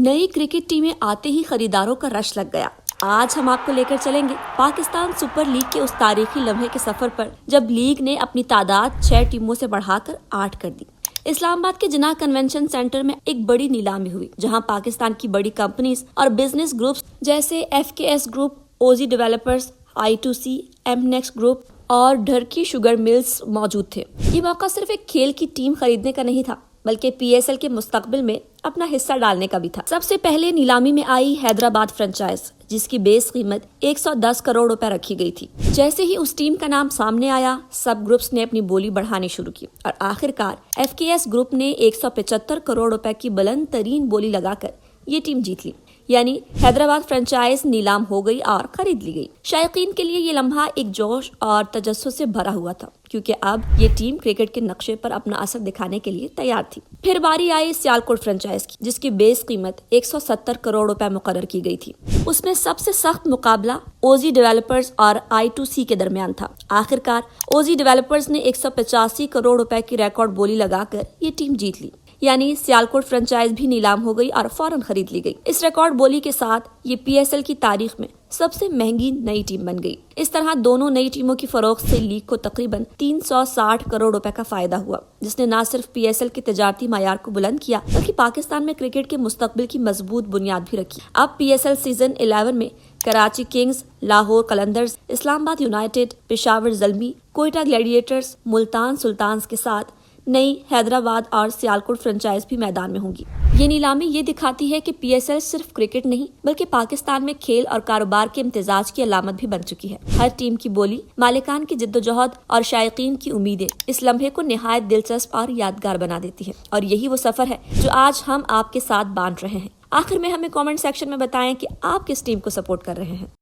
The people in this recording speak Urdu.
نئی کرکٹ ٹیمیں آتے ہی خریداروں کا رش لگ گیا۔ آج ہم آپ کو لے کر چلیں گے پاکستان سپر لیگ کے اس تاریخی لمحے کے سفر پر جب لیگ نے اپنی تعداد 6 ٹیموں سے بڑھا کر 8 کر دی۔ اسلام آباد کے جناح کنونشن سینٹر میں ایک بڑی نیلامی ہوئی جہاں پاکستان کی بڑی کمپنیز اور بزنس گروپس جیسے FKS group, OZ developers, I2C، M Next group اور ڈھرکی شوگر ملز موجود تھے۔ یہ موقع صرف ایک کھیل کی ٹیم خریدنے کا نہیں تھا بلکہ PSL کے مستقبل میں اپنا حصہ ڈالنے کا بھی تھا۔ سب سے پہلے نیلامی میں آئی حیدرآباد فرنچائز، جس کی بیس قیمت 110 کروڑ روپے رکھی گئی تھی۔ جیسے ہی اس ٹیم کا نام سامنے آیا، سب گروپس نے اپنی بولی بڑھانی شروع کی اور آخرکار FKS گروپ نے 175 کروڑ روپے کی بلند ترین بولی لگا کر یہ ٹیم جیت لی، یعنی حیدرآباد فرنچائز نیلام ہو گئی اور خرید لی گئی۔ شائقین کے لیے یہ لمحہ ایک جوش اور تجسس سے بھرا ہوا تھا کیونکہ اب یہ ٹیم کرکٹ کے نقشے پر اپنا اثر دکھانے کے لیے تیار تھی۔ پھر باری آئی سیالکوٹ فرنچائز کی، جس کی بیس قیمت 170 کروڑ روپے مقرر کی گئی تھی۔ اس میں سب سے سخت مقابلہ OZ ڈیولپرز اور I2C کے درمیان تھا۔ آخرکار OZ ڈیولپرز نے 185 کروڑ روپے کی ریکارڈ بولی لگا کر یہ ٹیم جیت لی، یعنی سیالکوٹ فرنچائز بھی نیلام ہو گئی اور فوراً خرید لی گئی۔ اس ریکارڈ بولی کے ساتھ یہ PSL کی تاریخ میں سب سے مہنگی نئی ٹیم بن گئی۔ اس طرح دونوں نئی ٹیموں کی فروخت سے لیگ کو تقریباً 360 کروڑ روپے کا فائدہ ہوا، جس نے نہ صرف PSL کے تجارتی معیار کو بلند کیا بلکہ پاکستان میں کرکٹ کے مستقبل کی مضبوط بنیاد بھی رکھی۔ اب PSL سیزن 11 میں کراچی کنگز، لاہور قلندرز، اسلام آباد یونائیٹڈ، پشاور زلمی، کوئٹہ گلیڈیٹرز، ملتان سلطانز کے ساتھ نئی حیدرآباد اور سیالکوٹ فرنچائز بھی میدان میں ہوں گی۔ یہ نیلامی یہ دکھاتی ہے کہ PSL صرف کرکٹ نہیں بلکہ پاکستان میں کھیل اور کاروبار کے امتزاج کی علامت بھی بن چکی ہے۔ ہر ٹیم کی بولی، مالکان کی جدوجہد اور شائقین کی امیدیں اس لمحے کو نہایت دلچسپ اور یادگار بنا دیتی ہیں، اور یہی وہ سفر ہے جو آج ہم آپ کے ساتھ بانٹ رہے ہیں۔ آخر میں ہمیں کامنٹ سیکشن میں بتائیں کہ آپ کس ٹیم کو سپورٹ کر رہے ہیں۔